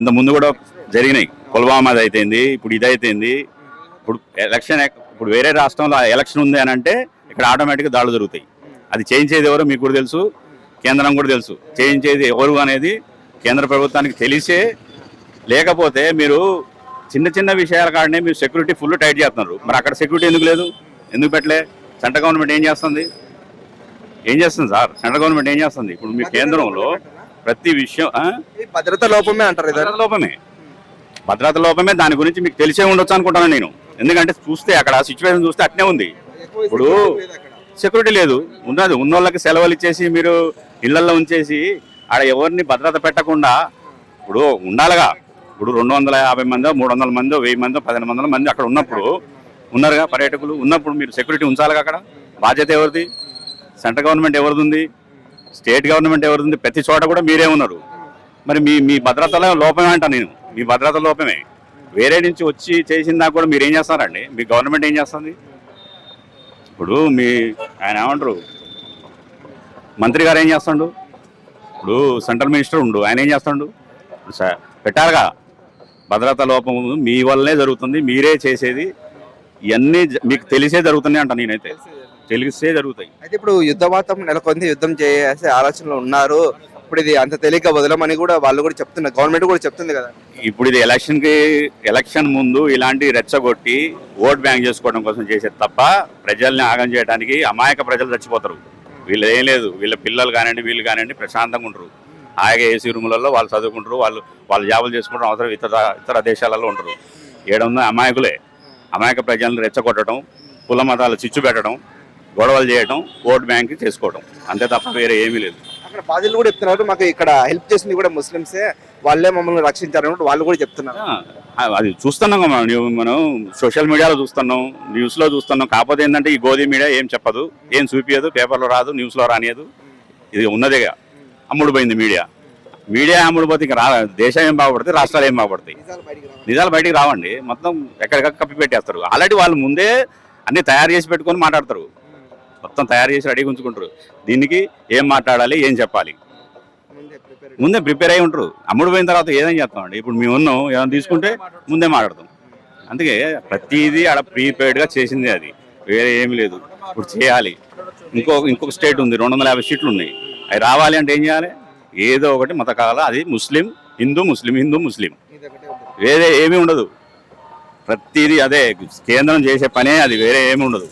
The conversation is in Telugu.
ఇంత ముందు కూడా జరిగినాయి. పుల్వామాది అయితేంది, ఇప్పుడు ఇదైతేంది. ఇప్పుడు ఇప్పుడు వేరే రాష్ట్రంలో ఎలక్షన్ ఉంది అని అంటే ఇక్కడ ఆటోమేటిక్గా దాడులు జరుగుతాయి. అది చేయించేది ఎవరో మీకు కూడా తెలుసు, కేంద్రం కూడా తెలుసు. చేయించేది ఎవరు అనేది కేంద్ర ప్రభుత్వానికి తెలిసే, లేకపోతే మీరు చిన్న చిన్న విషయాల కాడనే మీరు సెక్యూరిటీ ఫుల్ టైట్ చేస్తున్నారు. మరి అక్కడ సెక్యూరిటీ ఎందుకు లేదు, ఎందుకు పెట్టలే? సెంట్రల్ గవర్నమెంట్ ఏం చేస్తుంది సార్? సెంట్రల్ గవర్నమెంట్ ఏం చేస్తుంది? ఇప్పుడు మీ కేంద్రంలో ప్రతి విషయం భద్రత లోపమే అంటారు. భద్రత లోపమే. దాని గురించి మీకు తెలిసే ఉండొచ్చు అనుకుంటాను నేను. ఎందుకంటే చూస్తే అక్కడ సిచ్యువేషన్ చూస్తే అట్నే ఉంది. ఇప్పుడు సెక్యూరిటీ లేదు, ఉన్నది ఉన్నోళ్ళకి సెలవులు ఇచ్చేసి మీరు ఇళ్లలో ఉంచేసి ఆడ ఎవరిని భద్రత పెట్టకుండా ఇప్పుడు ఉండాలిగా. ఇప్పుడు 250 మందో 300 మందో 1000 మందో 1500 మంది అక్కడ ఉన్నప్పుడు ఉన్నారుగా పర్యాటకులు ఉన్నప్పుడు మీరు సెక్యూరిటీ ఉంచాలిగా. అక్కడ బాధ్యత ఎవరిది? సెంట్రల్ గవర్నమెంట్ ఎవరిది ఉంది? స్టేట్ గవర్నమెంట్ ఎవరిది ఉంది? ప్రతి చోట కూడా మీరే ఉన్నారు. మరి మీ భద్రతలో లోపమే అంట నేను. మీ భద్రత లోపమే. వేరే నుంచి వచ్చి చేసిన దాకా కూడా మీరు ఏం చేస్తారండి? మీ గవర్నమెంట్ ఏం చేస్తుంది? ఇప్పుడు ఆయన ఏమంటారు, మంత్రి గారు ఏం చేస్తాడు? ఇప్పుడు సెంట్రల్ మినిస్టర్ ఉండు, ఆయన ఏం చేస్తాడు? పెట్టారుగా. భద్రతా లోపం మీ వల్లనే జరుగుతుంది, మీరే చేసేది. ఇవన్నీ మీకు తెలిసే జరుగుతున్నాయి అంట. నేనైతే తెలిసే జరుగుతాయి. అయితే ఇప్పుడు యుద్ధ వాతావరణం నెలకొంది, యుద్ధం చేసే ఆలోచనలు ఉన్నారు. ఇప్పుడు ఇది అంత తేలిక వదలమని కూడా వాళ్ళు కూడా చెప్తున్నారు, గవర్నమెంట్ కూడా చెప్తుంది కదా. ఇప్పుడు ఇది ఎలక్షన్ ముందు ఇలాంటి రెచ్చగొట్టి ఓట్ బ్యాంక్ చేసుకోవడం కోసం చేసేది తప్ప ప్రజల్ని ఆగం చేయడానికి అమాయక ప్రజలు చచ్చిపోతారు. వీళ్ళు ఏం లేదు, వీళ్ళ పిల్లలు కానివ్వండి వీళ్ళు కానివ్వండి ప్రశాంతంగా ఉంటారు. హాయిగా ఏసీ రూములలో వాళ్ళు చదువుకుంటారు, వాళ్ళు జాబులు చేసుకుంటారు, అవసరం ఇతర దేశాలలో ఉంటారు. ఏడున్న అమాయకులే. అమాయక ప్రజలను రెచ్చగొట్టడం, కుల మతాలు చిచ్చు పెట్టడం, గొడవలు చేయడం, ఓట్ బ్యాంక్ చేసుకోవడం, అంతే తప్ప వేరే ఏమీ లేదు. అక్కడ బాధితులు కూడా చెప్తున్నారు, మాకు ఇక్కడ హెల్ప్ చేసింది కూడా ముస్లిమ్సే, వాళ్ళే మమ్మల్ని రక్షించారు వాళ్ళు కూడా చెప్తున్నారు. అది చూస్తున్నాం మనం సోషల్ మీడియాలో చూస్తున్నాం, న్యూస్లో చూస్తున్నాం. కాకపోతే ఏంటంటే ఈ గోధి మీడియా ఏం చెప్పదు, ఏం చూపించదు, పేపర్లో రాదు, న్యూస్లో రానియదు. ఇది ఉన్నదేగా అమ్ముడు పోయింది మీడియా అమ్ముడు పోతే ఇంకా దేశం ఏం బాగుపడుతుంది, రాష్ట్రాలు ఏం బాగుపడతాయి? నిజాలు బయటికి రావండి. మొత్తం ఎక్కడికక్కడ కప్పి పెట్టేస్తారు. ఆల్రెడీ వాళ్ళు ముందే అన్ని తయారు చేసి పెట్టుకొని మాట్లాడతారు. మొత్తం తయారు చేసి రెడీగా ఉంచుకుంటారు. దీనికి ఏం మాట్లాడాలి, ఏం చెప్పాలి ముందే ప్రిపేర్ అయి ఉంటారు. అమ్ముడు పోయిన తర్వాత ఏదైనా చేస్తామండి. ఇప్పుడు మేము ఉన్నాం, ఏమైనా తీసుకుంటే ముందే మాట్లాడతాం. అందుకే ప్రతిదీ ఆడ ప్రీపెయిడ్గా చేసింది, అది వేరే ఏమి లేదు. ఇప్పుడు చేయాలి. ఇంకొక స్టేట్ ఉంది, 250 సీట్లు ఉన్నాయి. అవి రావాలి అంటే ఏం చేయాలి? ఏదో ఒకటి మతకాల, అది ముస్లిం హిందూ ముస్లిం వేరే ఏమీ ఉండదు. ప్రతిదీ అదే కేంద్రం చేసే పనే అది, వేరే ఏమి ఉండదు.